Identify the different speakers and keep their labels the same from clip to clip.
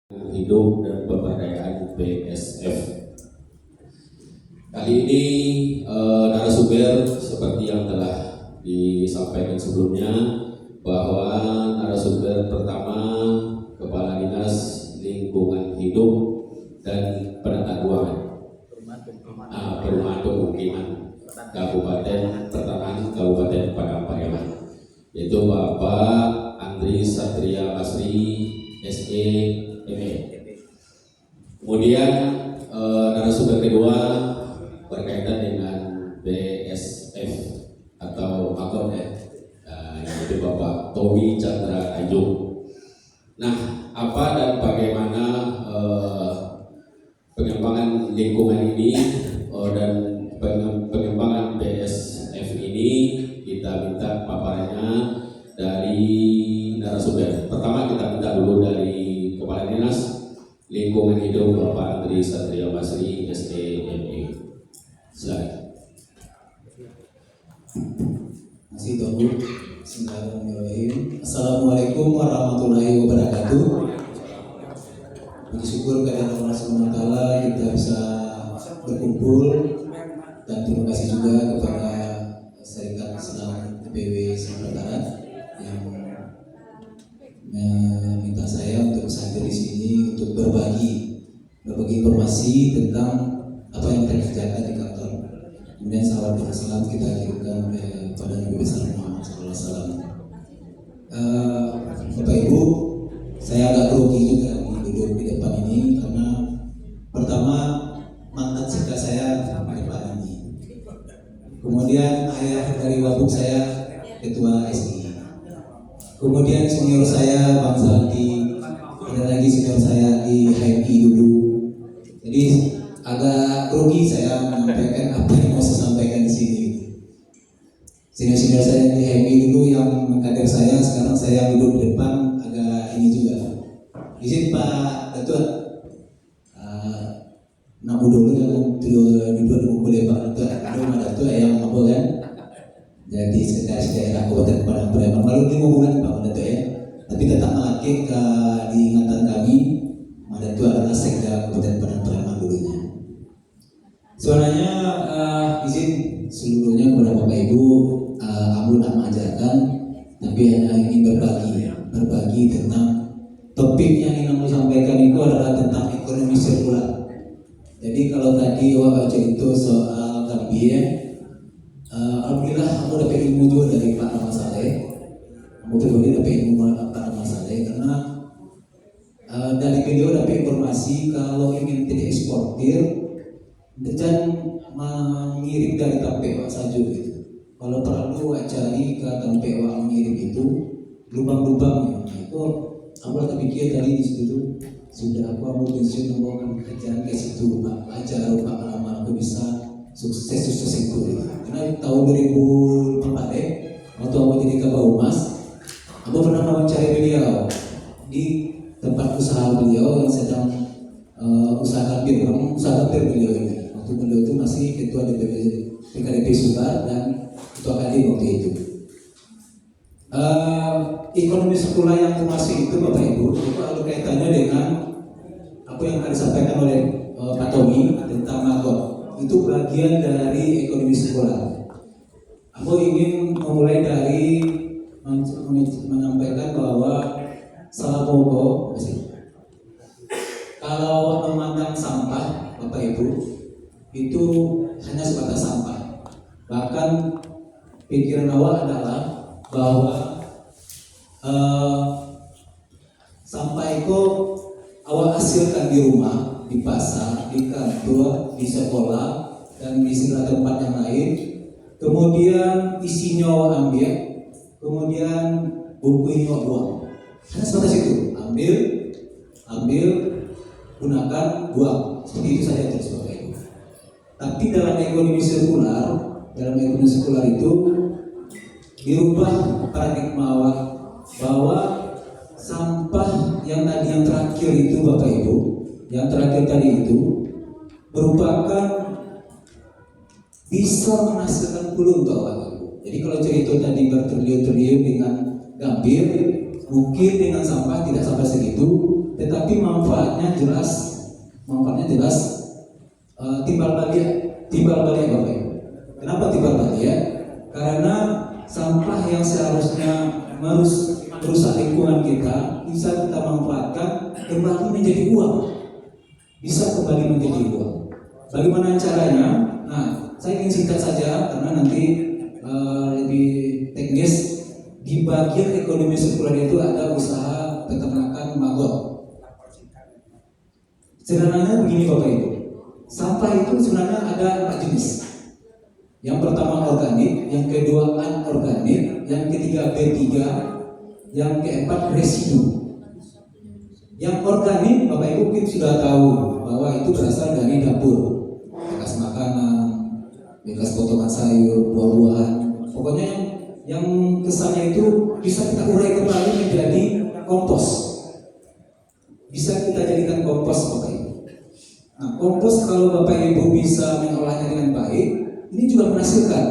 Speaker 1: Hidup dan Pemberdayaan BSF. Kali ini narasumber seperti yang telah disampaikan sebelumnya bahwa narasumber pertama Kepala Dinas Lingkungan Hidup dan Penata Ruang Perumahan Pemukiman Kabupaten Pertanahan Kabupaten Padang Pariaman, yaitu Bapak Andri Satria Basri SE ME. Kemudian narasumber kedua berkaitan dengan BSF atau AKON yaitu Bapak Tommy Chandra Tanjung. Nah, apa dan bagaimana pengembangan lingkungan ini dan pengembangan BSF ini, kita minta paparannya dari narasumber. Pertama kita minta dulu dari Kepala Dinas Lingkungan Hidup Bapak Andri Satria Basri SEME. Silakan.
Speaker 2: Masih tunggu. Bismillahirrahmanirrahim. Assalamualaikum warahmatullahi wabarakatuh. Puji syukur kepada Allah Subhanahu wa taala kita bisa berkumpul, dan terima kasih juga kepada Serikat Islam IPW Sumatera Barat yang meminta saya untuk hadir di sini untuk berbagi informasi tentang apa yang kita kerjakan di kantor. Kemudian salam salam kita kirimkan kepada Nabi besar Muhammad SAW. Bapak Ibu, saya agak grogi juga duduk di depan ini karena pertama mantan sekda saya di depan ini, kemudian ayah dari wabuk saya ketua SI, kemudian senior saya Bang Zaldi, ada lagi senior saya di HMI dulu. Jadi agak grogi saya menyampaikan apa yang mau saya sampaikan di sini. Senior saya di HMI dulu yang mengkader saya, sekarang saya duduk di depan, agak ini juga. Izin Pak Ketua, nak dulu yang duduk di buku Pak Ketua, belum ada Ketua yang apa kan? Jadi sekretaris daerah Kabupaten Padang Pariaman baru 5 bulan Pak Ketua ya, tapi tetap melakik diingatan kami. Mada itu adalah sekda Kabupaten Padang Pariaman dulunya. Sebenarnya izin seluruhnya kepada Bapak Ibu, Abu nak mengajarkan, tapi hanya ingin berbagi tentang topik yang ingin aku sampaikan itu adalah tentang ekonomi sirkular. Jadi kalau tadi itu soal Gambia, alhamdulillah aku dapat ilmu juga dari Pak Rahmat Saleh. Aku pribadi dapat ilmu Pak Rahmat Saleh karena dari beliau dapat informasi kalau ingin tidak eksportir dan mengirim dari Tampewa saja gitu. Kalau perlu cari ke Tampewa mengirim itu lubang-lubangnya. Itu aku lagi pikir tadi di situ sudah aku mau pensiun mau kerjaan ke situ Pak, acara Pak lama aku bisa sukses itu. Karena tahun 2004 waktu aku jadi Kabah Humas, aku pernah mewawancari beliau di tempat usaha beliau yang sedang usaha kapir beliau ini. Waktu beliau itu masih ketua DPP PKDP Sumbar dan ketua Kadin waktu itu. Ekonomi sirkular yang masih itu Bapak Ibu itu ada kaitannya dengan apa yang akan disampaikan oleh Pak Tommy tentang AKON. Itu bagian dari ekonomi sirkular. Aku ingin memulai dari menyampaikan bahwa salah pokok kalau memandang sampah Bapak Ibu itu hanya sebatas sampah. Bahkan pikiran awal adalah bahwa sampah itu awal hasilkan di rumah, di pasar, di kantor, di sekolah, dan di segala tempat yang lain. Kemudian isinya awal ambil, kemudian buku ini awal buang. Hanya sebatas itu, ambil, gunakan, buang. Seperti itu saja terus Bapak Ibu. Tapi dalam ekonomi sirkular itu dirubah paradigma awal bahwa sampah yang terakhir itu Bapak Ibu, yang terakhir tadi itu merupakan bisa menghasilkan puluhan Bapak Ibu. Jadi kalau cerita tadi bertriliun-triliun dengan Gambir, mungkin dengan sampah tidak sampai segitu, tetapi manfaatnya jelas, timbal balik Bapak Ibu. Kenapa timbal balik ya? Karena sampah yang seharusnya merusak lingkungan kita bisa kita manfaatkan kembali menjadi uang. Bagaimana caranya? Nah, saya ingin singkat saja karena nanti lebih teknis. Di bagian ekonomi sirkular itu ada usaha peternakan maggot. Sederhananya begini Bapak Ibu, sampah itu sebenarnya ada 4 jenis. Yang pertama organik, yang kedua anorganik, yang ketiga B3, yang keempat residu. Yang organik Bapak Ibu mungkin sudah tahu bahwa itu berasal dari dapur, bekas makanan, bekas potongan sayur, buah-buahan, pokoknya yang kesannya itu bisa kita urai kembali menjadi kompos. Bisa kita jadikan kompos Bapak Ibu. Nah, kompos kalau Bapak Ibu bisa mengolahnya dengan baik, ini juga menghasilkan.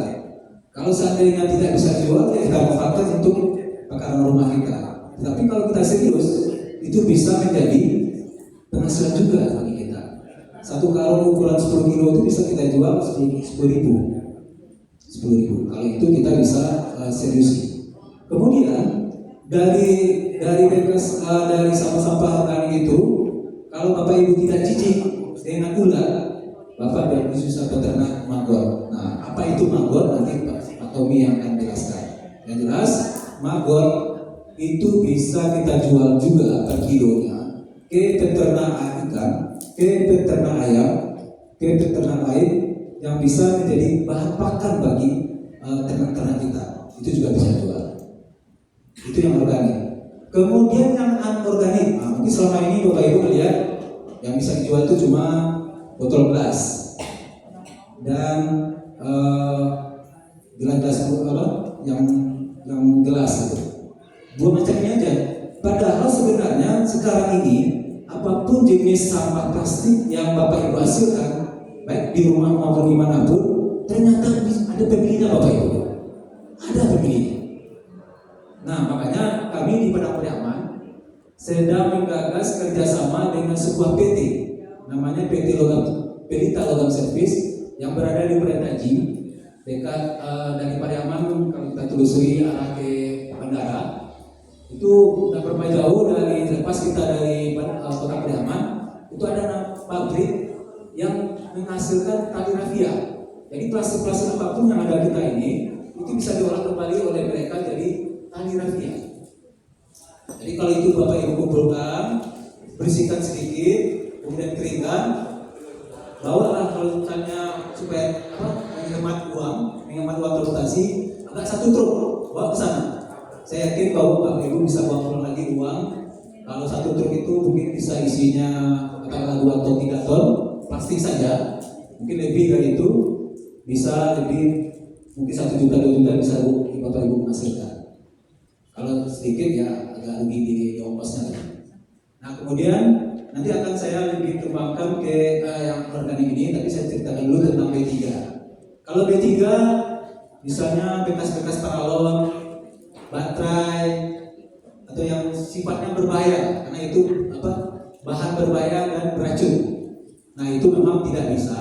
Speaker 2: Kalau seandainya tidak bisa dijual, ya kita manfaatkan untuk bakaran rumah kita. Tetapi kalau kita serius, itu bisa menjadi penghasilan juga bagi kita. Satu karung ukuran 10 kilo itu bisa kita jual 10.000. Kalau itu kita bisa serius. Kemudian dari bekas dari sampah-sampah organik itu, kalau Bapak Ibu tidak jijik dengan ular, Bapak bisa peternak maggot. Nah, apa itu maggot? Nanti Pak Tommy yang akan jelaskan. Yang jelas, maggot itu bisa kita jual juga per kilonya ke peternak ikan, ke peternak ayam, ke peternak lain yang bisa menjadi bahan pakan bagi ternak-ternak kita. Itu juga bisa jual. Itu yang organik. Kemudian yang anorganik, nah, mungkin selama ini Bapak Ibu melihat yang bisa dijual itu cuma botol gelas dan gelas apa yang gelas itu. Dua macamnya aja. Padahal sebenarnya sekarang ini apapun jenis sampah plastik yang Bapak Ibu hasilkan, baik di rumah maupun dimanapun, ternyata ada pemiliknya Bapak Ibu. Ada pemiliknya. Nah, makanya kami di Padang Pariaman sedang menggagas kerjasama dengan sebuah PT, namanya PT Pelita Logam Service yang berada di Purentaji, dekat dari Pariaman. Kalau kita telusuri arah ke bandara, itu tidak berapa jauh dari lepas kita dari kota Pariaman, itu ada pabrik yang menghasilkan tali rafia. Jadi plastik-plastik apapun yang ada kita ini itu bisa diolah kembali oleh mereka jadi tali rafia. Jadi kalau itu Bapak Ibu kumpulkan, bersihkan sedikit, kemudian keringkan, bawalah kalau misalnya supaya menghemat uang transportasi, agak 1 truk bawa ke sana. Saya yakin bahwa Bapak Ibu bisa bawa pulang lagi uang. Kalau 1 truk itu mungkin bisa isinya katakanlah 2 ton 3 ton plastik saja, mungkin lebih dari itu, bisa lebih mungkin 1 juta 2 juta bisa Bapak Ibu menghasilkan. Kalau sedikit ya agak rugi di ongkosnya. Nah, kemudian nanti akan saya lebih kembangkan ke yang organik ini, tapi saya ceritakan dulu tentang B3. Kalau B3 misalnya bekas-bekas paralon, baterai, atau yang sifatnya berbahaya, karena itu bahan berbahaya dan beracun. Nah, itu memang tidak bisa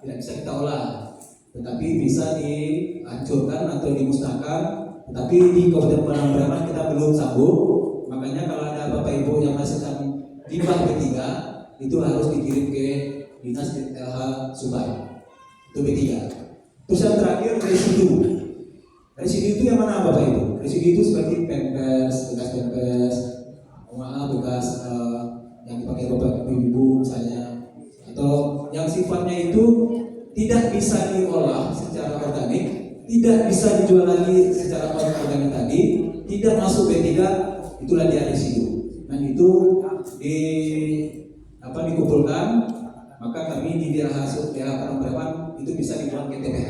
Speaker 2: kita olah, tetapi bisa dihancurkan atau dimusnahkan. Tetapi di Kabupaten Padang Pariaman kita belum sanggup, makanya kalau ada Bapak Ibu yang menghasilkan limbah B3 itu harus dikirim ke Dinas LH Subay. Itu B3. Terus yang terakhir residu. Residu itu yang mana Bapak Ibu? Residu itu seperti bekas pampers, bekas yang dipakai Bapak Ibu misalnya, atau yang sifatnya itu tidak bisa diolah secara organik, tidak bisa dijual lagi secara organik tadi, tidak masuk B3, itulah dia residu. Dan itu dikumpulkan, maka kami di daerah Padang Pariaman itu bisa dibuang ke TPH.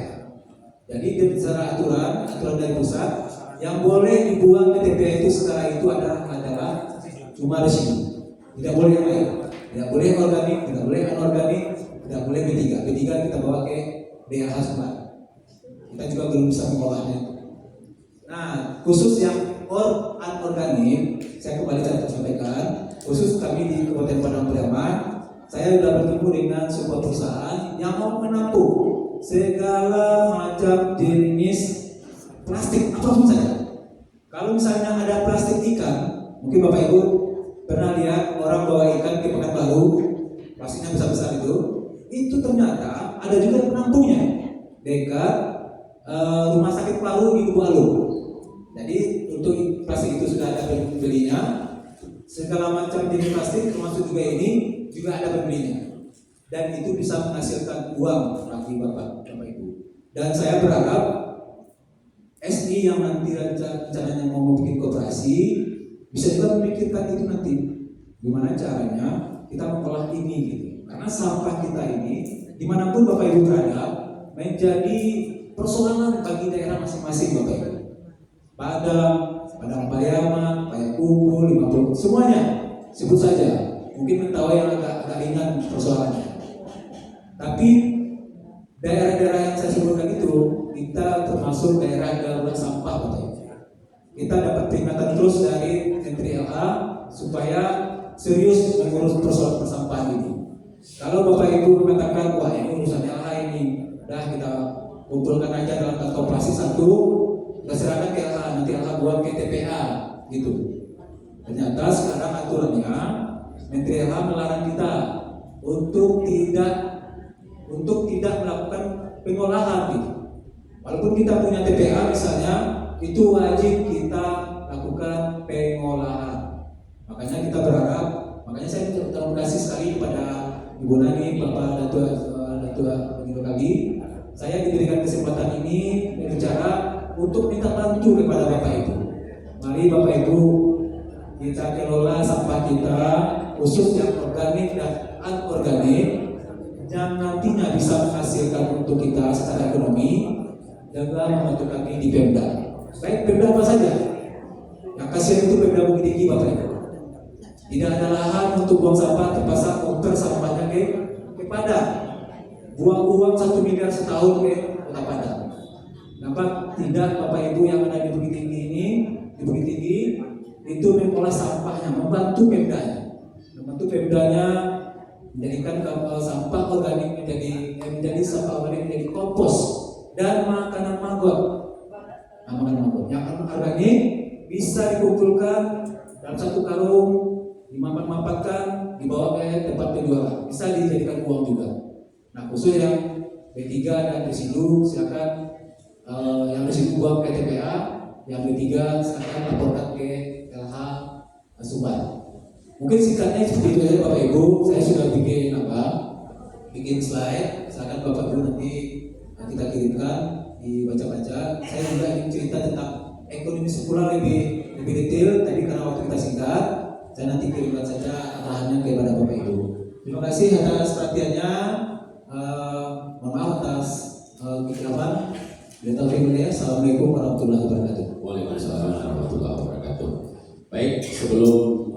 Speaker 2: Jadi secara aturan dari pusat yang boleh dibuang ke TPH itu sekarang itu adalah cuma residu, tidak boleh yang lain, tidak boleh organik, tidak boleh anorganik, tidak boleh B3. B3 kita bawa ke daerah Subay. Kita juga belum bisa mengolahnya. Nah, khusus yang anorganik, saya kembali sampaikan, khusus kami di Kabupaten Padang Pariaman, saya sudah bertemu dengan sebuah perusahaan yang mau menampung segala macam jenis plastik apapun saja. Kalau misalnya ada plastik ikan, mungkin Bapak Ibu pernah lihat orang bawa ikan ke Pekanbaru, plastiknya besar-besar itu ternyata ada juga penampungnya dekat rumah sakit paru di Lubuk Alung. Jadi untuk plastik itu sudah ada pembelinya, segala macam jenis plastik termasuk juga ini juga ada pembelinya, dan itu bisa menghasilkan uang bagi Bapak Ibu. Dan saya berharap SI yang nanti rencananya mau bikin koperasi bisa juga memikirkan itu nanti gimana caranya kita mengolah ini gitu. Karena sampah kita ini dimanapun Bapak Ibu berada menjadi persoalan bagi daerah masing-masing Bapak Ibu. Padang Pariaman, Payakumbuh, 50, semuanya sebut saja. Mungkin Mentawai yang agak ringan persoalannya. Tapi daerah-daerah yang saya sebutkan itu kita termasuk daerah darurat sampah Bapak Ibu. Kita dapat peringatan terus dari Menteri LH supaya serius mengurus persoalan persampahan ini. Kalau Bapak Ibu mengatakan wah ini urusan LH ini, udah kita kumpulkan aja dalam kantor plastik satu, kita serahkan ke LH, nanti LH buat ke TPA gitu. Ternyata sekarang aturannya Menteri LH melarang kita untuk tidak melakukan pengolahan gitu. Walaupun kita punya TPA misalnya, itu wajib kita lakukan pengolahan. Makanya kita berharap, makanya saya terima kasih sekali kepada Ibu Nani, Bapak Datua Pemilu kami. Saya diberikan kesempatan ini berbicara untuk minta bantu kepada Bapak Ibu. Mari Bapak Ibu kita kelola sampah kita, khusus yang organik dan anorganik, yang nantinya bisa menghasilkan untuk kita secara ekonomi, dengan membantu kami di Pemda. Baik Pemda apa saja. Yang kasihan itu Pemda Bukit Tinggi Bapak Ibu. Tidak ada lahan untuk buang sampah, terpaksa muter sampahnya ke Padang. Buang uang 1 miliar setahun ke Kota Padang. Nampak tidak Bapak Ibu yang ada di Bukit Tinggi ini, di Bukit Tinggi itu mengolah sampahnya, membantu Pemdanya, menjadikan sampah organik menjadi sampah organik menjadi kompos dan makanan maggot. Makanan maggot yang organik bisa dikumpulkan dalam satu karung, dimapat-mapatkan, dibawa ke tempat penjualan, bisa dijadikan uang juga. Nah khusus yang B3 dan residu silakan yang residu buang ke TPA, yang B3 silakan laporkan ke LH Sumbar. Mungkin singkatnya seperti itu ya Bapak Ibu. Saya sudah bikin slide, silakan Bapak Ibu nanti kita kirimkan dibaca-baca. Saya juga ingin cerita tentang ekonomi sirkular lebih detail. Tadi karena waktu kita singkat, saya nanti kirimkan saja arahannya kepada Bapak Ibu. Terima kasih atas perhatiannya. Mohon maaf atas kekhilafan. Assalamualaikum warahmatullahi wabarakatuh.
Speaker 1: Waalaikumsalam warahmatullahi wabarakatuh. Baik, sebelum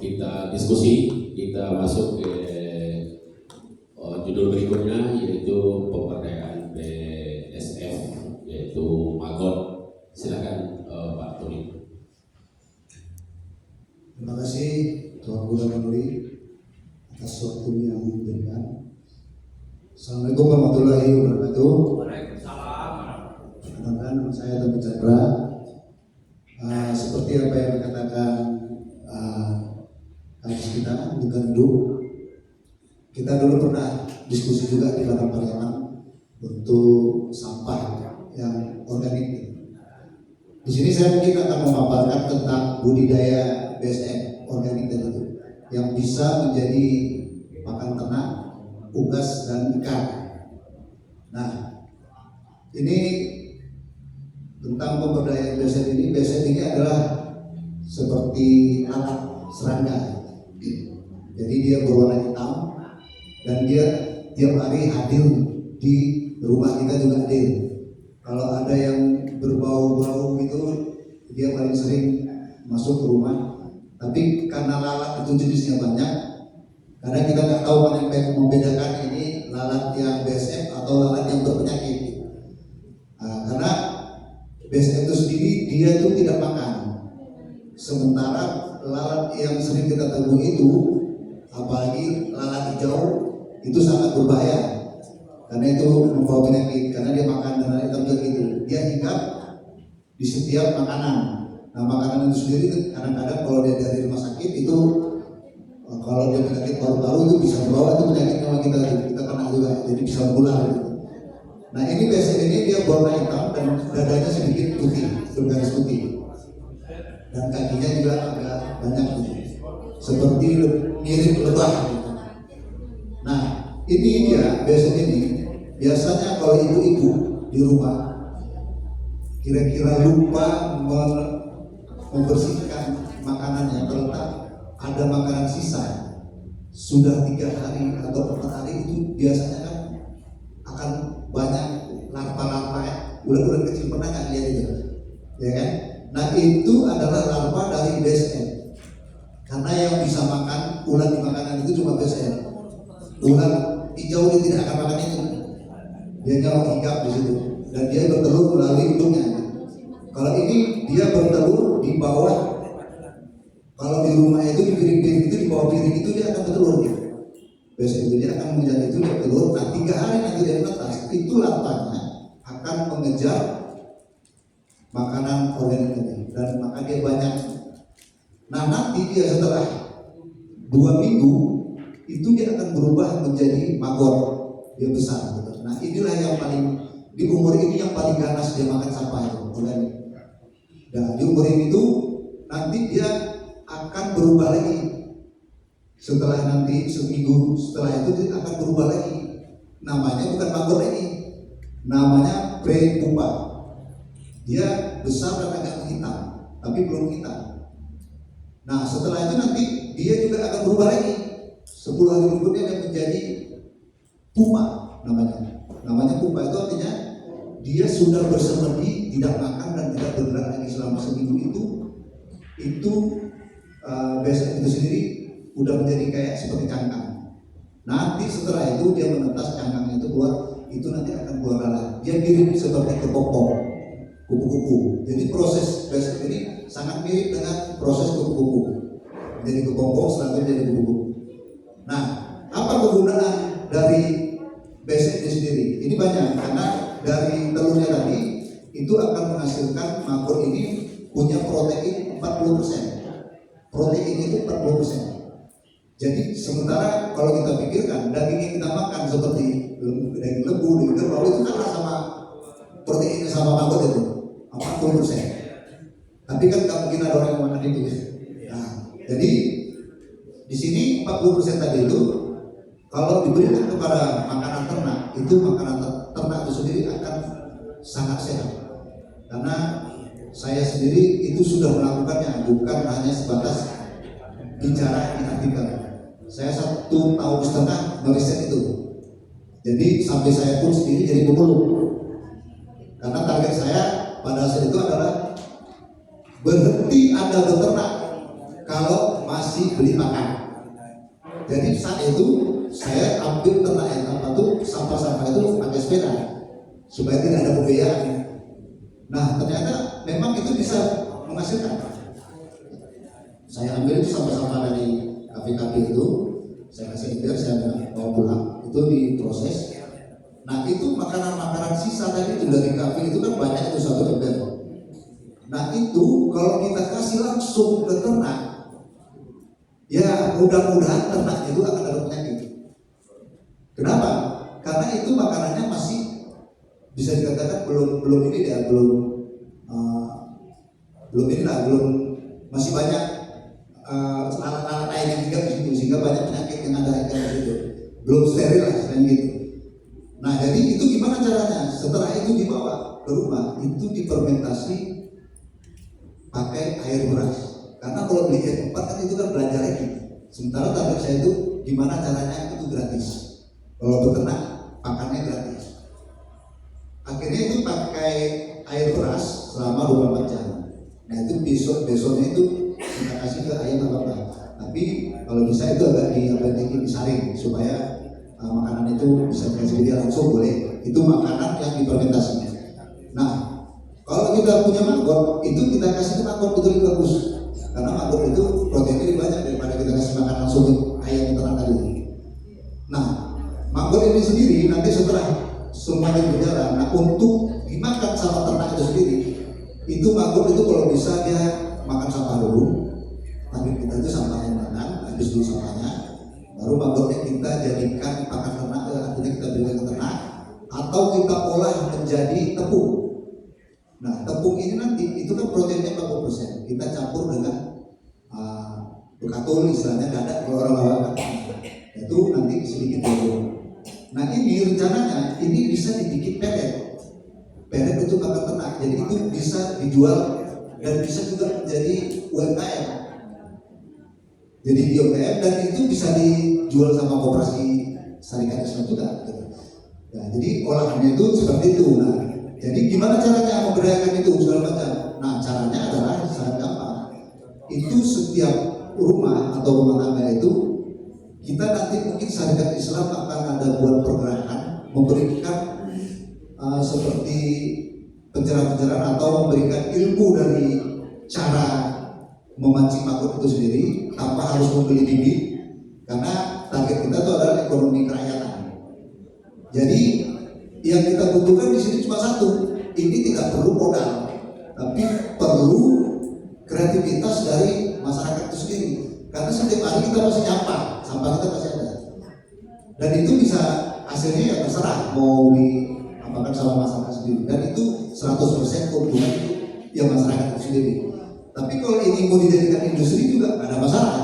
Speaker 1: kita diskusi, kita masuk ke judul berikutnya, yaitu pemberdayaan BSF, yaitu Maggot. Silakan Pak Tony.
Speaker 3: Terima kasih Tuan Guru Menuri atas waktunya yang diberikan. Assalamualaikum warahmatullahi wabarakatuh. Perkenalkan, nama saya Tony Chandra. Seperti apa yang dikatakan kasus kita di Gandu, kita dulu pernah diskusi juga di Padang Pariaman untuk sampah yang organik. Di sini saya mungkin akan memaparkan tentang budidaya BSF organik tadi itu, yang bisa menjadi pakan ternak, unggas dan ikan. Nah, ini tentang pemberdayaan BSF ini adalah seperti alat serangga. Jadi dia berwarna hitam dan dia tiap hari hadir di rumah kita juga hadir. Kalau ada yang berbau-bau itu dia paling sering masuk ke rumah. Tapi karena lalat itu jenisnya banyak, karena kita nggak tahu mana yang membedakan ini lalat yang BSF atau lalat yang berpenyakit. Karena BSF itu sendiri dia itu tidak makan, sementara lalat yang sering kita temui itu, apalagi lalat hijau, itu sangat berbahaya karena itu membawa penyakit, karena dia makan dengan hitam itu, dia hinggap di setiap makanan. Nah, makanan itu sendiri kadang-kadang kalau dia dari rumah sakit itu, kalau dia penyakit paru-paru itu bisa membawa itu penyakit sama kita kena juga, jadi bisa menular gitu. Nah, ini biasanya ini dia berwarna hitam dan dadanya sedikit putih, bergaris putih, dan kakinya juga agak banyak gitu, seperti mirip lebah gitu. Nah, ini dia biasanya kalau ibu-ibu di rumah kira-kira lupa membersihkan makanannya, terletak ada makanan sisa sudah 3 hari atau 4 hari, itu biasanya kan akan banyak larva-larva ya, ular-ular kecil, pernah nggak lihat itu, ya kan? Nah, itu adalah larva dari BSN, karena yang bisa makan ular di makanan itu cuma BSN. Ular hijau dia tidak akan makan itu, dia nyawa hinggap di situ dan dia bertelur melalui hidungnya. Kalau ini dia bertelur di bawah, kalau di rumah itu di piring-piring itu, di bawah piring itu dia akan bertelur dia. Biasanya itu dia akan mengejar itu, dia bertelur. Nah, 3 hari nanti dia menetas, itu larvanya akan mengejar makanan organik ini dan maka dia banyak. Nah, nanti dia setelah 2 minggu itu dia akan berubah menjadi maggot, dia besar gitu. Nah, inilah yang paling di umur ini yang paling ganas dia makan sampah itu organik. Nah, di umur ini itu nanti dia akan berubah lagi. Setelah nanti seminggu setelah itu dia akan berubah lagi. Namanya bukan maggot lagi, namanya prepupa. Dia besar dan agak hitam, tapi belum hitam. Nah, setelah itu nanti dia juga akan berubah lagi. 10 hari berikutnya dia menjadi pupa namanya. Namanya pupa itu artinya dia sudah bersemedi, tidak makan dan tidak bergerak lagi selama seminggu itu biasanya itu sendiri udah menjadi kayak seperti cangkang. Nanti setelah itu dia menetas, cangkangnya itu keluar, itu nanti akan keluar lalat. Dia mirip seperti kepompong, kupu-kupu. Jadi proses besek ini sangat mirip dengan proses kupu-kupu. Jadi kepompong selanjutnya jadi kupu-kupu. Nah, apa kegunaan dari besek itu sendiri? Ini banyak, karena dari telurnya tadi itu akan menghasilkan maggot ini punya protein 40%. Protein itu 40%. Jadi sementara kalau kita pikirkan daging yang kita makan seperti daging lembu, daging kerbau itu kan sama proteinnya sama maggot itu 40%. Tapi kan nggak mungkin ada orang yang makan itu. Nah, jadi di sini 40% tadi itu kalau diberikan kepada makanan ternak, itu makanan ternak itu sendiri akan sangat sehat. Karena saya sendiri itu sudah melakukannya, bukan hanya sebatas bicara di artikel. Saya 1,5 tahun meriset itu. Jadi sampai saya pun sendiri jadi pemulung. Karena target saya pada saat itu adalah berhenti Anda beternak kalau masih beli makan. Jadi saat itu saya ambil ternak yang apa tuh sampah-sampah itu pakai sepeda supaya tidak ada pembiayaan. Nah, ternyata memang itu bisa menghasilkan. Saya ambil itu sampah-sampah dari kafe-kafe itu, saya kasih ember, saya bawa pulang, itu diproses. Nah, itu makanan-makanan sisa tadi itu dari kafe itu kan banyak itu 1 ember. Nah, itu kalau kita kasih langsung ke ternak, ya mudah-mudahan ternak itu akan ada penyakit. Kenapa? Karena itu makanannya masih bisa dikatakan belum ini ya, belum masih banyak alat-alat lain yang tinggal di situ, sehingga banyak penyakit yang ada di situ, belum steril lah selain gitu. Nah, jadi itu gimana caranya? Setelah itu dibawa ke rumah, itu difermentasi pakai air beras. Karena kalau beli air tempat kan itu kan belanja lagi. Sementara target saya itu gimana caranya itu gratis. Kalau beternak pakannya gratis. Akhirnya itu pakai air beras selama 24 jam. Nah, itu besoknya itu kita kasih ke ayam apa. Tapi kalau bisa itu agak disaring supaya makanan itu bisa dikasih dia langsung boleh. Itu makanan yang difermentasi. Nah, kalau kita punya maggot itu kita kasih ke maggot itu bagus. karena maggot itu proteinnya lebih banyak daripada kita kasih makan langsung ayam ternak tadi. Nah, maggot ini sendiri nanti setelah semuanya berjalan, nah untuk dimakan sama ternak itu sendiri, itu maggot itu kalau bisa dia makan sampah dulu, tapi kita itu sampahnya mana, habis dulu sampahnya, baru maggotnya kita jadikan pakan ternak, artinya kita berikan ke ternak, atau kita olah menjadi tepung. Nah, tepung ini nanti itu kan proteinnya 40%, kita campur dengan bekatul, istilahnya dadak kalau orang Jawa kan, itu nanti sedikit dulu. Nah ini rencananya ini bisa dibikin pelet. Pelet itu pakan ternak, jadi itu bisa dijual dan bisa juga menjadi UMKM. Jadi di UMKM dan itu bisa dijual sama koperasi syarikat Islam juga. Gitu. Nah, jadi olahannya itu seperti itu. Nah, jadi gimana caranya memberdayakan itu segala macam? Nah, caranya adalah sangat gampang. Itu setiap rumah atau rumah tangga itu kita nanti mungkin syarikat Islam akan ada buat pergerakan memberikan seperti pencerahan-pencerahan atau memberikan ilmu dari cara memancing maggot itu sendiri tanpa harus membeli bibit, karena target kita itu adalah ekonomi kerakyatan. Jadi yang kita butuhkan di sini cuma satu, ini tidak perlu modal, tapi perlu kreativitas dari masyarakat itu sendiri. Karena setiap hari kita masih nyampah, sampah kita masih ada. Dan itu bisa hasilnya ya terserah mau diapakan sama masyarakat sendiri. Dan itu 100% keuntungan itu ya masyarakat itu sendiri. Tapi kalau ini mau dijadikan industri juga nggak ada masalah.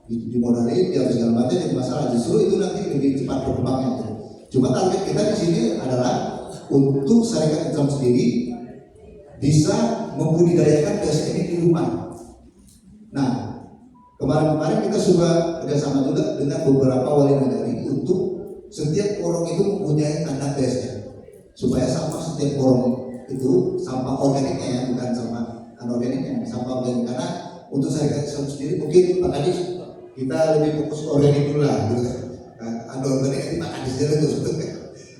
Speaker 3: Dimodalin, ya segala macam jadi masalah. Justru itu nanti lebih cepat berkembangnya. Cuma target kita di sini adalah untuk syarikat Islam sendiri bisa membudidayakan biasa ini di rumah. Nah, kemarin-kemarin kita sudah kerjasama juga dengan beberapa wali negari untuk setiap orang itu mempunyai kandang BSN supaya sampah setiap orang itu sampah organiknya ya, bukan sampah anorganiknya, sampah organik. Karena untuk syarikat Islam sendiri mungkin Pak Kadis kita lebih fokus organik dulu lah, gitu kan. Anorganik itu Pak Kadis dulu tuh sebetulnya.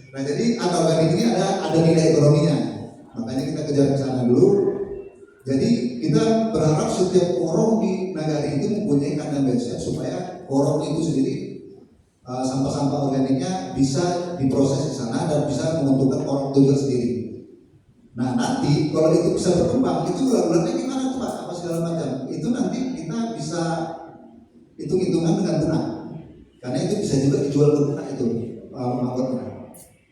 Speaker 3: Nah jadi anorganik ini ada nilai ekonominya, makanya kita kejar ke sana dulu. Jadi kita berharap setiap orang di nagari itu mempunyai kandang BSN supaya orang itu sendiri sampah-sampah organiknya bisa diproses di sana dan bisa menguntungkan orang itu sendiri. Nah nanti kalau itu bisa berkembang, itu bulan-bulannya gimana tuh Pak? Apa segala macam? Itu nanti kita bisa hitung-hitungan dengan ternak, karena itu bisa juga dijual ke ternak itu maggotnya.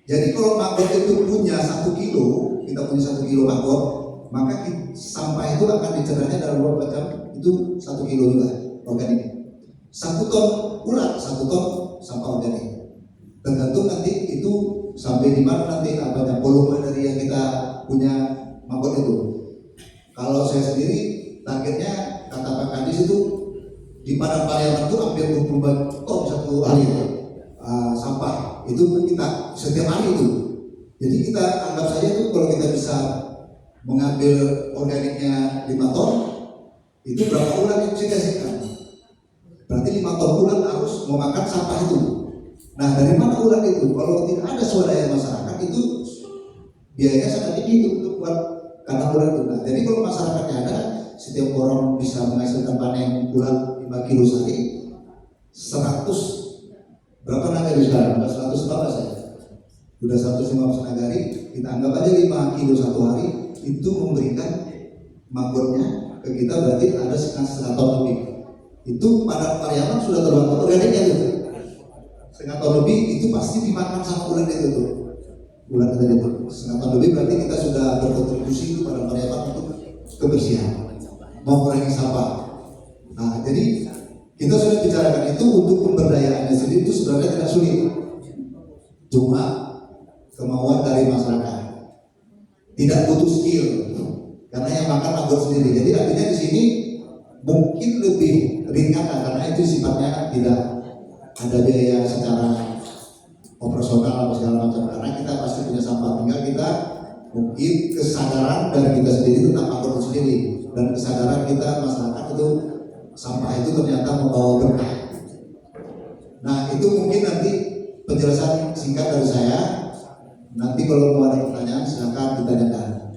Speaker 3: Jadi kalau maggot itu punya 1 kilo, kita punya 1 kilo maggot, maka sampah itu akan dicerahnya dalam beberapa jam itu 1 kilo juga organik. 1 ton ulat, 1 ton sampah organik. Tergantung nanti itu sampai di mana nanti apanya volume dari yang kita punya maggot itu. Kalau saya sendiri targetnya kata Pak Kadis itu di Padang Pariaman itu hampir 24 ton satu hari sampah itu kita setiap hari itu. Jadi kita anggap saja itu kalau kita bisa mengambil organiknya 5 ton, itu berapa bulan yang bisa dikasihkan? Berarti 5 ton bulan harus memakan sampah itu. Nah dari mana ulat itu? Kalau tidak ada swadaya masyarakat itu biayanya sangat tinggi untuk buat kandang ulat itu. Nah, jadi kalau masyarakatnya ada, setiap orang bisa menghasilkan panen ulat 5 kilo sehari, 100 berapa nagari sekarang? 100 berapa saya? Udah 150 nagari, kita anggap aja 5 kilo satu hari. Itu memberikan maggotnya ke kita berarti ada setengah ton lebih. Itu pada Pariaman sudah terbantu organiknya itu. Setengah ton lebih itu pasti dimakan sama ulat itu tuh. Ulat tadi itu setengah ton lebih berarti kita sudah berkontribusi pada Pariaman untuk kebersihan, mengurangi sampah. Nah jadi kita sudah bicarakan itu untuk pemberdayaannya sendiri itu sebenarnya tidak sulit. Cuma kemauan dari masyarakat. Tidak butuh skill, karena yang makan maggot sendiri. Jadi artinya di sini mungkin lebih ringan karena itu sifatnya tidak ada biaya secara operasional atau segala macam. Karena kita pasti punya sampah, tinggal kita mungkin kesadaran dari kita sendiri tentang maggot itu sendiri dan kesadaran kita masyarakat itu sampah itu ternyata membawa berkah. Nah itu mungkin nanti penjelasan singkat dari saya. Nanti kalau mau ada pertanyaan silakan ditanyakan.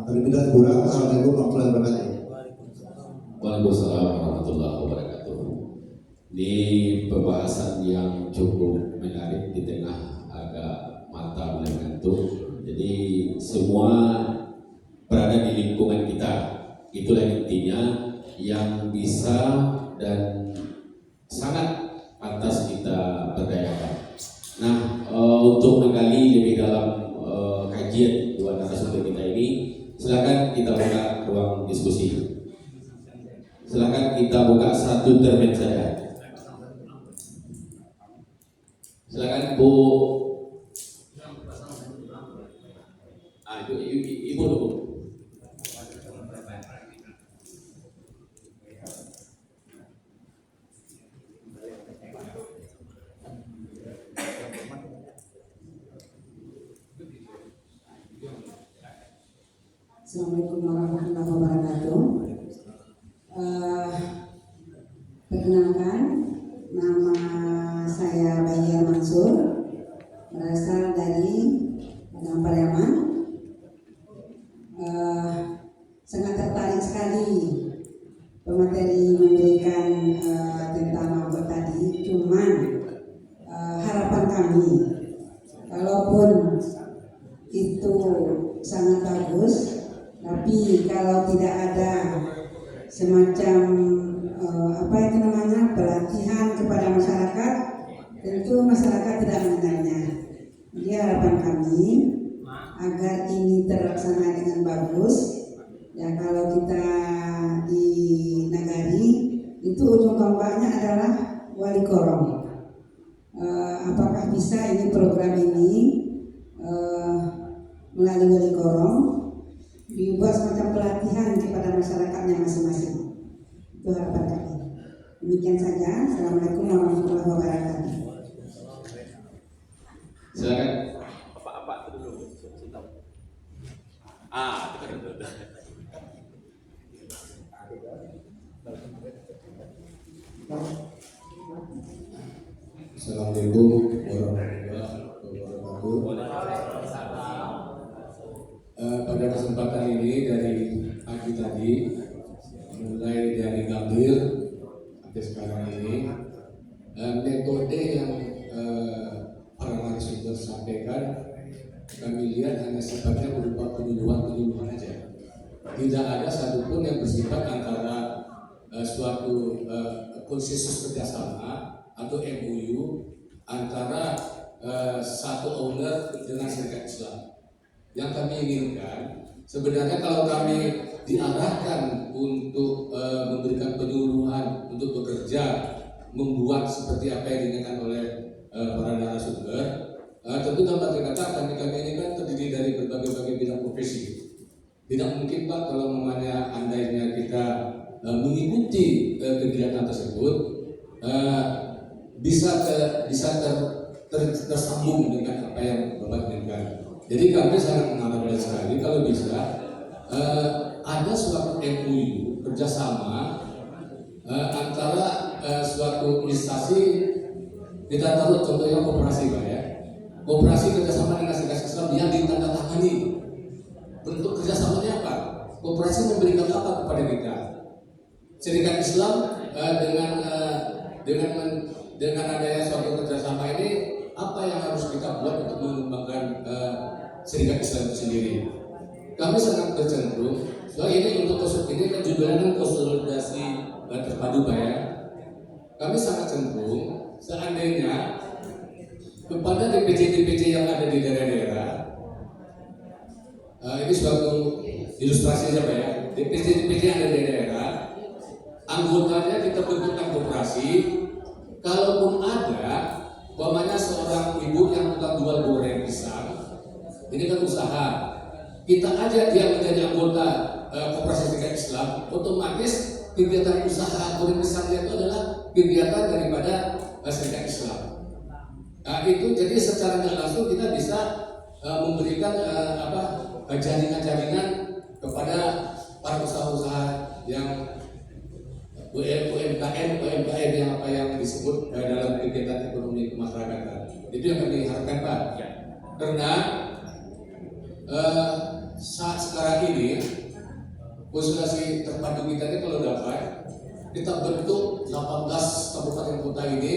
Speaker 3: Terlebih dahulu kurang, assalamualaikum warahmatullahi wabarakatuh.
Speaker 1: Waalaikumsalam warahmatullahi wabarakatuh. Ini pembahasan yang cukup menarik di tengah agak mata mulai mengantuk. Jadi semua berada di lingkungan kita. Itulah intinya yang bisa dan sangat pantas kita berdayakan. Nah, untuk menggali lebih dalam kajian dua narasumber kita ini, silakan kita buka ruang diskusi. Silakan kita buka satu termen saja. Silakan Bu. Ibu dulu.
Speaker 4: Assalamualaikum warahmatullahi wabarakatuh. Perkenalkan, nama saya Bayyar Mansur, berasal dari Padang Pariaman. Sangat tertarik sekali pemateri memberikan tentang mabuk tadi. Cuman harapan kami, kalaupun itu sangat bagus, tapi kalau tidak ada semacam pelatihan kepada masyarakat, tentu masyarakat tidak mengenalnya. Jadi harapan kami agar ini terlaksana dengan bagus, ya kalau kita di Nagari itu ujung tombaknya adalah wali korong. Apakah bisa ini program ini melalui wali korong dibuat semacam pelatihan kepada masyarakatnya masing-masing. Itu harapan kami. Demikian saja. Assalamualaikum warahmatullahi wabarakatuh.
Speaker 1: Silakan Bapak dulu. Betul.
Speaker 5: Assalamualaikum warahmatullahi wabarakatuh. Pada kesempatan ini dari pagi tadi, mulai dari Gambir sampai sekarang ini, metode yang para narasumber sampaikan kami lihat hanya sifatnya berupa penyuluhan aja. Tidak ada satupun yang bersifat antara suatu konsensus kerjasama atau MOU antara satu owner dengan serikat Islam. Yang kami inginkan sebenarnya kalau kami diarahkan untuk memberikan penyuluhan untuk bekerja membuat seperti apa yang diinginkan oleh para narasumber, tentu dapat dikatakan kami ini kan terdiri dari berbagai bidang profesi. Tidak mungkin Pak kalau namanya andainya kita mengikuti kegiatan tersebut bisa tersambung dengan apa yang Bapak inginkan. Jadi kami sangat mengharapkan sekali kalau bisa ada suatu MOU kerjasama antara suatu instansi, kita taruh contohnya koperasi Pak ya, koperasi kerjasama dengan serikat Islam yang ditandatangani. Bentuk kerjasamanya apa? Koperasi memberikan apa kepada kita? Serikat Islam dengan adanya suatu kerjasama ini, apa yang harus kita buat untuk mengembangkan serikat Islam itu sendiri? Kami sangat bercenderung, soal ini untuk ini kan judulnya konsolidasi terpadu Pak ya. Kami sangat cenderung seandainya kepada DPC yang ada di daerah-daerah, ini suatu ilustrasi saja Pak ya. DPC yang ada di daerah, anggotanya kita bentukkan koperasi. Kalaupun ada, umpamanya seorang ibu yang tukang jual goreng pisang, ini kan usaha, kita ajak dia menjadi anggota koperasi serikat Islam, otomatis kegiatan usaha goreng pisangnya itu adalah kegiatan daripada serikat Islam. Nah, itu jadi secara tidak langsung kita bisa memberikan jaringan-jaringan kepada para usaha-usaha yang UMKM yang apa yang disebut dalam kegiatan ekonomi kemasyarakatan. Itu yang kami harapkan Pak. Karena saat sekarang ini konsolidasi terpadu kita ini kalau dapat kita bentuk 18 kabupaten kota ini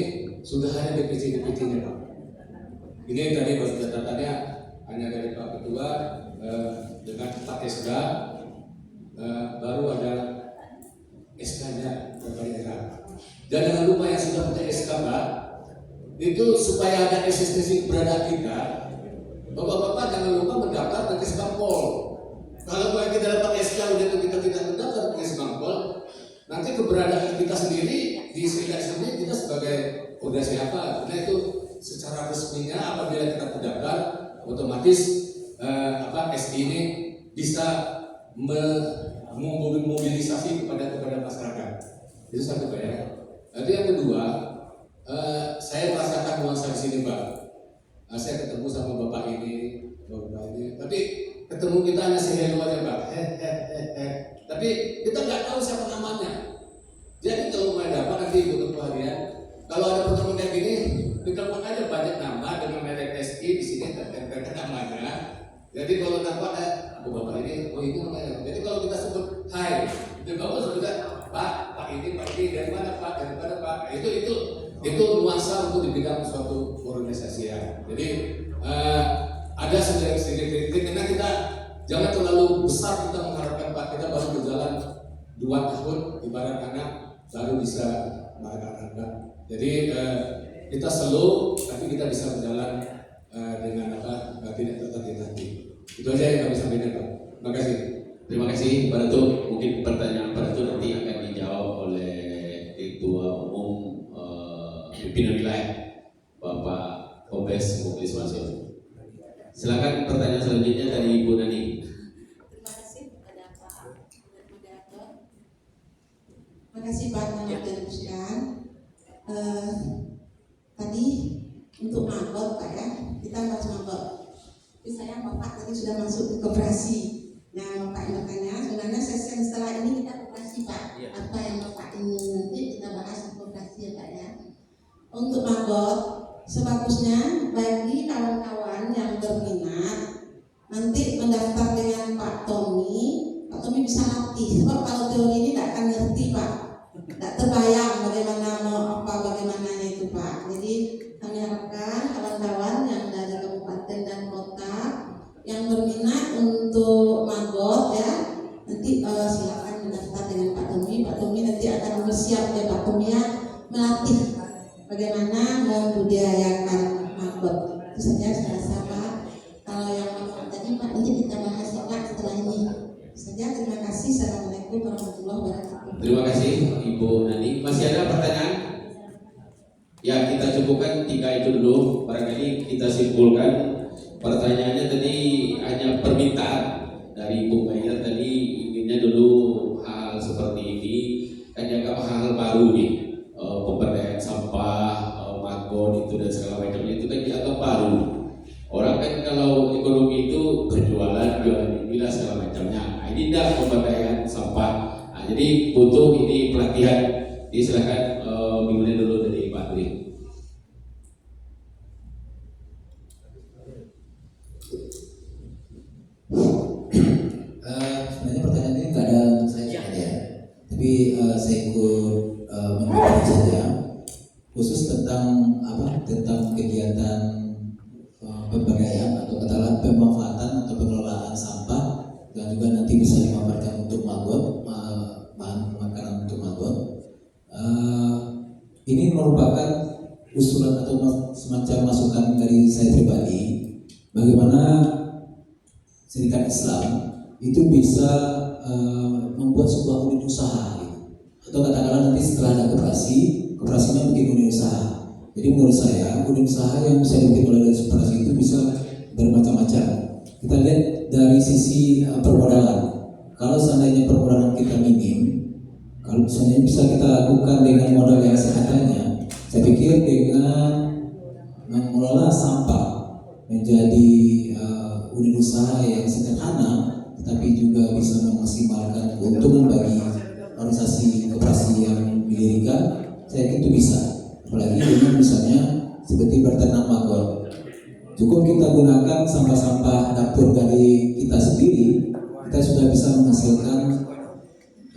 Speaker 5: sudah ada DPC-DPC-nya Pak. Ini tadi baru catatannya hanya dari Pak Ketua dengan Pak SK, baru ada SK-nya Bapak daerah. Dan jangan lupa yang sudah punya SK Pak, itu supaya ada eksistensi keberadaan kita, Bapak-bapak jangan lupa mendaftar ke Kesbangpol. Kalau kita dapat SK udah kita tidak mendaftar ke Kesbangpol, nanti keberadaan kita sendiri di sendiri kita sebagai organisasi apa, nah itu secara resminya apabila kita terdaftar, otomatis SI ini bisa memobilisasi kepada masyarakat. Itu satu Pak ya. Nanti yang kedua, saya merasakan nuansa di sini Pak. Saya ketemu sama bapak ini, tapi ketemu kita hanya hello aja Pak. Tapi kita nggak tahu siapa namanya. Jadi kalau mau dapat nanti ikut harian, kalau ada pertemuan kayak gini, kita buat aja banyak nama dengan merek SI di sini tertera namanya. Jadi kalau dapat bapak ini, ini namanya. Jadi kalau kita sebut Hai, itu bapak sebutkan Pak ini dari mana Pak, dari mana Pak. Itu nuansa untuk di bidang suatu organisasi ya. Jadi ada sedikit karena kita jangan terlalu besar kita mengharapkan Pak, kita baru berjalan 2 tahun ibarat anak baru bisa mengharapkan. Jadi kita slow tapi kita bisa berjalan dengan tidak tertatih-tatih. Itu aja yang kami sampaikan Pak. Terima kasih.
Speaker 1: Terima kasih Pak Datuk. Mungkin pertanyaan Pak Datuk nanti akan dijawab oleh Ketua Umum Pimpinan Wilayah Bapak Kombes Mukhlis Wasil. Silakan pertanyaan selanjutnya dari Ibu Nani.
Speaker 6: Terima kasih kepada Pak Moderator. Terima kasih Pak meneruskan. Tadi untuk magot Pak ya, kita bahas magot. Tapi saya Bapak tadi sudah masuk ke koperasi. Nah Bapak yang bertanya, sebenarnya sesi setelah ini kita koperasi Pak. Apa yang Bapak ingin nanti kita bahas di koperasi ya Pak ya. Untuk magot, sebagusnya bagi kawan-kawan yang berminat nanti mendaftar dengan Pak Tommy bisa latih. Sebab kalau teori ini tidak akan ngerti Pak, tidak terbayang bagaimananya itu Pak. Jadi kami harapkan kawan-kawan yang dari kabupaten dan kota yang berminat untuk magot ya, nanti silakan mendaftar dengan Pak Tommy. Pak Tommy nanti akan bersiap ya Pak Tommy ya, melatih bagaimana membudidayakan magot. Itu saja saya rasa Pak. Kalau yang Bapak tadi Pak nanti kita bahas ya Pak setelah ini. Saja terima kasih. Assalamualaikum warahmatullahi wabarakatuh.
Speaker 1: Terima kasih Ibu Nani. Masih ada pertanyaan? Ya kita cukupkan 3 itu dulu. Barangkali kita simpulkan pertanyaannya tadi hanya permintaan dari Ibu Mayor tadi inginnya dulu hal seperti ini. Kan dianggap hal baru nih. Pemberdayaan sampah, magon itu dan segala macamnya itu kan dianggap baru. Orang kan kalau ekonomi itu berjualan, jualan inilah segala macamnya. Nah, ini tidak pemberdayaan sampah. Nah, jadi butuh ini pelatihan. Jadi silakan dimulai dulu dari Pak Dwi.
Speaker 2: Sebenarnya pertanyaan ini nggak ada untuk saya ya, tapi saya ikut mengucapkan saja khusus tentang kegiatan pemberdayaan atau katakanlah pemanfaatan atau pengelolaan sampah dan juga nanti bisa dimanfaatkan untuk magot, bahan makanan untuk magot. Ini merupakan usulan atau semacam masukan dari saya pribadi bagaimana Serikat Islam itu bisa membuat sebuah unit usaha gitu. Atau katakanlah nanti setelah ada koperasinya bikin unit usaha. Jadi menurut saya unit usaha yang bisa dibikin oleh koperasi itu bisa bermacam-macam. Kita lihat dari sisi permodalan. Kalau seandainya permodalan kita minim, kalau misalnya bisa kita lakukan dengan modal yang seadanya, saya pikir dengan mengelola sampah menjadi unit usaha yang sederhana, tetapi juga bisa memaksimalkan keuntungan bagi organisasi koperasi yang didirikan, saya kira itu bisa. Apalagi dengan misalnya seperti bertanam magot. Cukup kita gunakan sampah-sampah dapur dari kita sendiri, kita sudah bisa menghasilkan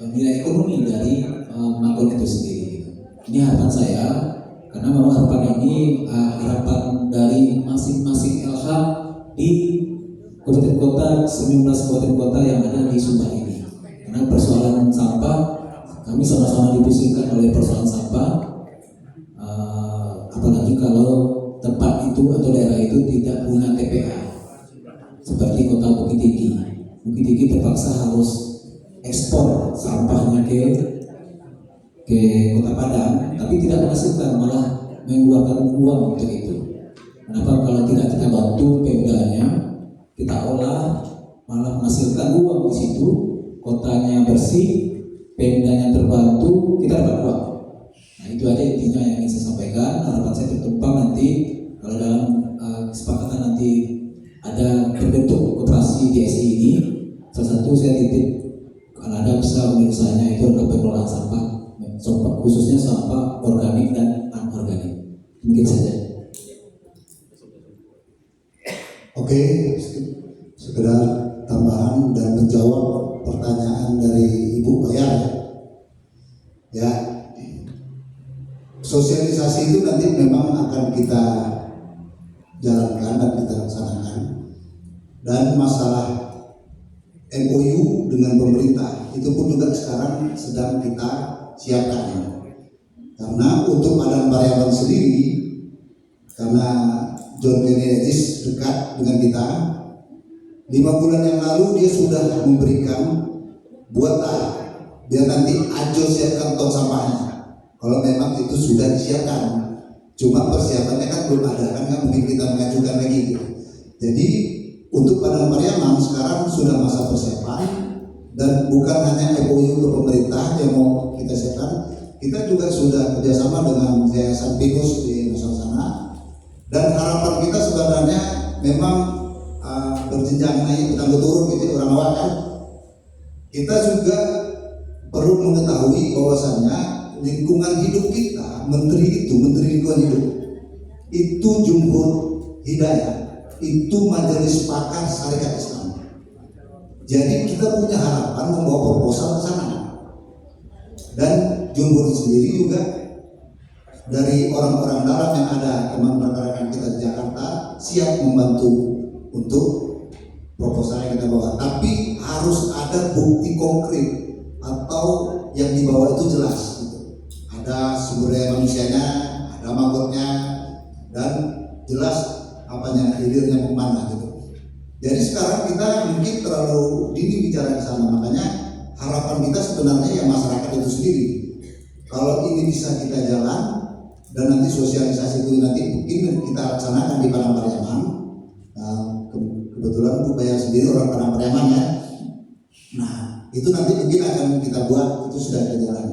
Speaker 2: nilai ekonomi dari mangkon itu sendiri. Ini harapan saya, karena memang harapan ini harapan dari masing-masing LH di kabupaten kota, 19 kabupaten kota yang ada di Sumbar ini. Karena persoalan sampah, kami sama-sama dipusingkan oleh persoalan sampah, apalagi kalau tempat itu atau daerah itu tidak punya TPA, seperti kota Bukit Tinggi. Bukit Tinggi terpaksa harus ekspor sampahnya ke Kota Padang, tapi tidak menghasilkan, malah mengeluarkan uang untuk itu. Kenapa? Kalau tidak kita bantu Pemdanya, kita olah, malah menghasilkan uang di situ, kotanya bersih, Pemdanya terbantu, kita dapat uang. Nah itu aja intinya yang ingin saya sampaikan. Harapan saya tertumpang nanti kalau dalam kesepakatan nanti ada terbentuk koperasi DSI ini, salah satu saya titip kalau ada bisa usahanya itu untuk pengelolaan sampah, khususnya sampah organik dan anorganik. Mungkin saja.
Speaker 3: Oke, sekedar tambahan dan menjawab pertanyaan dari Ibu Bayar. Ya, sosialisasi itu nanti memang akan kita jalankan dan kita laksanakan. Dan masalah MOU dengan pemerintah itu pun juga sekarang sedang kita siapkan. Karena untuk Padang Pariaman sendiri, karena John Kennedy dekat dengan kita, 5 bulan yang lalu dia sudah memberikan buatlah biar nanti Ajo siapkan tong sampahnya. Kalau memang itu sudah disiapkan, cuma persiapannya kan belum ada, kan nggak mungkin kita mengajukan lagi gitu. Jadi untuk Padang Pariaman sekarang sudah masa persiapan, dan bukan hanya MOU ke pemerintah yang mau kita siapkan, kita juga sudah kerjasama dengan Yayasan Pinus di Nusa Sana, dan harapan kita sebenarnya memang berjenjang naik tangga turun gitu orang awal kan. Kita juga perlu mengetahui bahwasannya lingkungan hidup kita, menteri lingkungan hidup itu Jumhur Hidayah, itu Majelis Pakar Syarikat Islam. Jadi kita punya harapan membawa proposal ke sana, dan Jumhur sendiri juga dari orang-orang dalam yang ada, teman rekan-rekan kita di Jakarta siap membantu untuk proposal yang kita bawa. Tapi harus ada bukti konkret atau yang dibawa itu jelas gitu. Ada sumber daya manusianya, ada mangkotnya, dan jelas apanya, hilirnya kemana gitu. Jadi sekarang kita mungkin terlalu dini bicara ke sana, makanya harapan kita sebenarnya ya masyarakat itu sendiri. Kalau ini bisa kita jalan dan nanti sosialisasi itu nanti mungkin kita laksanakan di Padang Pariaman. Kebetulan Bu Bayar sendiri orang Padang Pariaman ya. Nah itu nanti mungkin akan kita buat, itu sudah kita jalan.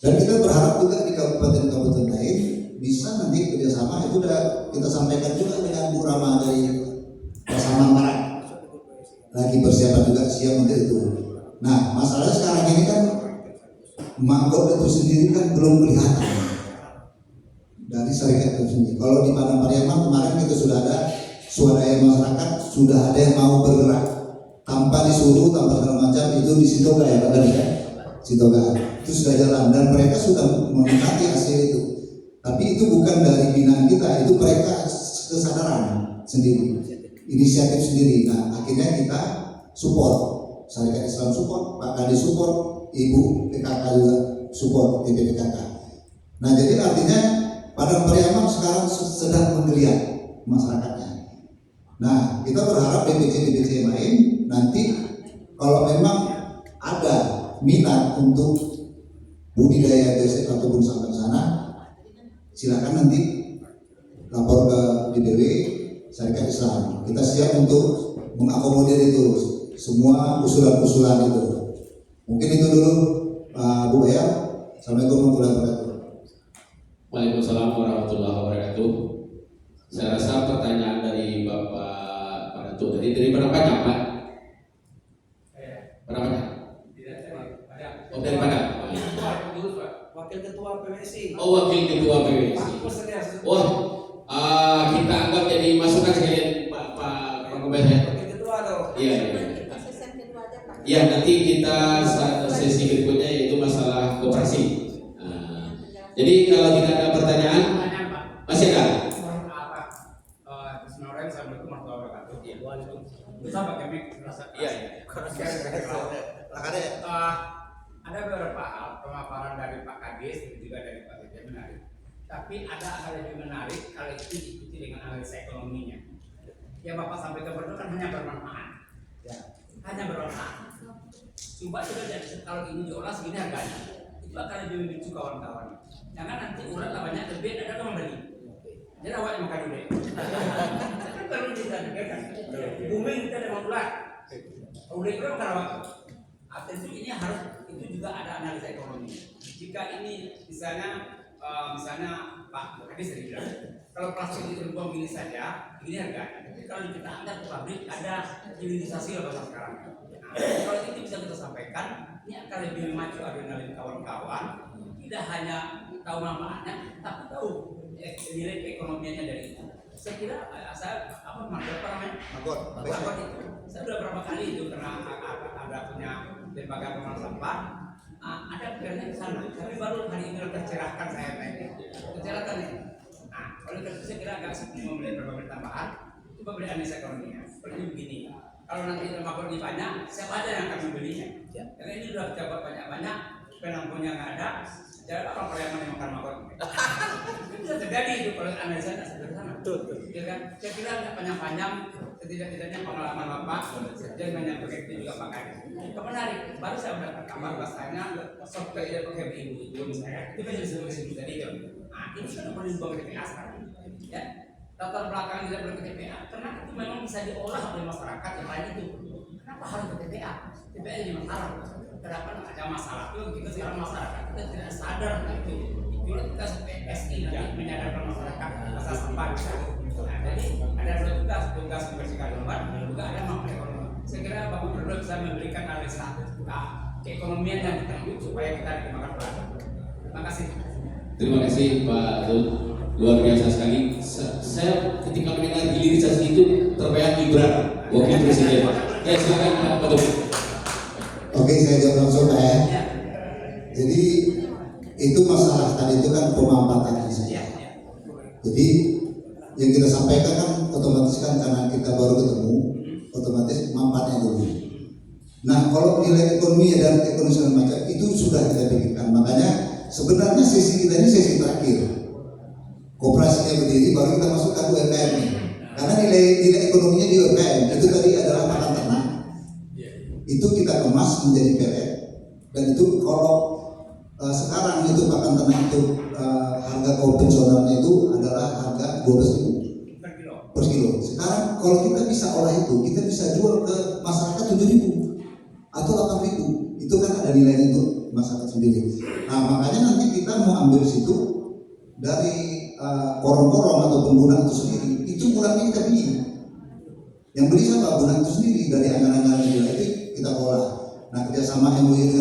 Speaker 3: Dan kita berharap juga di kabupaten-kabupaten lain bisa nanti kerjasama, itu sudah kita sampaikan juga dengan Bu Rama dari Pasaman Barat. Lagi persiapan juga siap untuk itu. Nah masalahnya sekarang ini kan mangkok itu sendiri kan belum kelihatan dari syarikat itu sendiri. Kalau di Padang Pariaman kemarin kita sudah ada swadaya masyarakat, sudah ada yang mau bergerak tanpa disuruh, tanpa segala macam. Itu di Sitoga ya Pak tadi ya, Sitoga itu sudah jalan dan mereka sudah menikmati hasil itu. Tapi itu bukan dari binaan kita, itu mereka kesadaran sendiri, inisiatif sendiri. Nah akhirnya kita support, Syarikat Islam support, Pak Kadi support, Ibu PKK juga support PKK. Nah jadi artinya Padang Pariaman sekarang sedang menggeliat masyarakatnya. Nah kita berharap DPC lain nanti kalau memang ada minat untuk budidaya besek ataupun sampai sana, silakan nanti lapor ke DPW Syarikat Islam. Kita siap untuk mengakomodir itu semua usulan-usulan itu. Mungkin itu dulu Bu Bayar. Assalamualaikum warahmatullahi wabarakatuh.
Speaker 1: Waalaikumsalam warahmatullahi wabarakatuh. Saya rasa pertanyaan dari Bapak Datuk tadi dari mana banyak Pak? Mana banyak? Oh dari Padang.
Speaker 7: Wakil Ketua PWSI.
Speaker 1: Oh wakil Ketua PWSI. Oh kita anggap jadi masukan sekalian Pak Gubernur ya.
Speaker 7: Wakil Ketua dong.
Speaker 1: Iya. Iya nanti kita sesi berikutnya yaitu masalah koperasi. Masih ada?
Speaker 7: Bismillahirrahmanirrahim. Assalamualaikum warahmatullahi wabarakatuh. Iya, waalaikumsalam. Bisa pakai mic? Iya. Ada beberapa hal pemaparan dari Pak Kadis dan juga dari Pak Dirjen menarik. Tapi ada hal yang lebih menarik kalau itu diikuti dengan analisa ekonominya. Yang Bapak sampaikan berdua kan hanya bermanfaat. Ya, hanya bermanfaat. Coba juga jadi kalau ini diolah segini harganya, itu akan lebih memicu kawan-kawan. Jangan nanti urat banyak lebih ada yang membeli. Jadi awak yang makan dulu. Tapi perlu disampaikan. Booming kita ada ulat. Ulat itu bukan awak. Atensi ini harus itu juga ada analisa ekonomi. Jika ini misalnya Pak Kadis tadi bilang, kalau plastik itu dibuang gini saja, ini harganya. Tapi kalau kita antar ke pabrik ada hilirisasi lah bahasa sekarang. Nah, kalau itu bisa kita sampaikan, ini akan lebih memacu adrenalin kawan-kawan. Tidak hanya tahu manfaatnya, tapi tahu nilai keekonomiannya dari itu. Saya kira saya Magot itu. Saya sudah berapa kali itu karena ada punya lembaga pengelola sampah. Ada pikirannya ke sana, tapi baru hari ini tercerahkan saya tercerahkan ini. Nah, oleh karena itu saya kira agak sulit membeli berbagai tambahan. Coba beli analisa ekonominya. Seperti begini, kalau nanti lembaga lebih banyak, siapa ada yang akan membelinya? Karena ini sudah coba banyak-banyak, penampungnya nggak ada. Jadi orang Palembang yang makan magot. Itu bisa terjadi itu kalau analisa tidak sederhana. Betul. Ya kan? Saya kira nggak panjang-panjang. Setidak-tidaknya pengalaman Bapak, Sekjen menyampaikan itu juga Pak Kadis. Itu menarik. Baru saya mendapat kabar bahasanya software tidak pakai ibu misalnya. Itu kan jadi sebagai tadi itu. Nah, ini sudah perlu dibawa ke TPA sekarang. Ya, latar belakang tidak perlu ke TPA karena itu memang bisa diolah oleh masyarakat yang lain itu. Kenapa harus ke TPA? TPA jadi masalah. Kenapa ada masalah itu kita sekarang masyarakat kita tidak sadar itu. Itulah kita PSI nanti menyadarkan masyarakat asal sampah bisa. Nah, jadi ada dua tugas membersihkan lembah dan juga ada makro ekonomi. Saya kira Bapak berdua bisa memberikan analisa keekonomian yang kita supaya kita dimakan pelanggan. Terima kasih.
Speaker 1: Terima kasih Pak Dul, luar biasa sekali. Saya ketika mendengar hilirisasi itu terbayang Gibran, wakil presiden. Ya silakan Pak Dul.
Speaker 3: Oke, saya jawab langsung Pak ya. Jadi itu masalah tadi itu kan pemampatan saja. Jadi yang kita sampaikan kan otomatis kan karena kita baru ketemu, otomatis manfaatnya dulu. Nah, kalau nilai ekonomi dan ekonomi segala macam itu sudah kita pikirkan. Makanya sebenarnya sesi kita ini sesi terakhir. Koperasinya berdiri baru kita masuk ke UMKM nih. Karena nilai ekonominya di UMKM itu tadi adalah pakan ternak. Itu kita kemas menjadi pelet dan itu kalau sekarang itu pakan ternak itu harga konvensionalnya itu adalah harga 12.000 per kilo. Sekarang kalau kita bisa olah itu, kita bisa jual ke masyarakat 7.000 atau 8.000. Itu kan ada nilainya untuk masyarakat sendiri. Nah, makanya nanti kita mau ambil situ dari korong-korong atau pengguna itu sendiri. Itu bulannya kita beli. Yang beli siapa? Bulan itu sendiri dari anggaran-anggaran itu kita olah. Nah, kerjasama MOU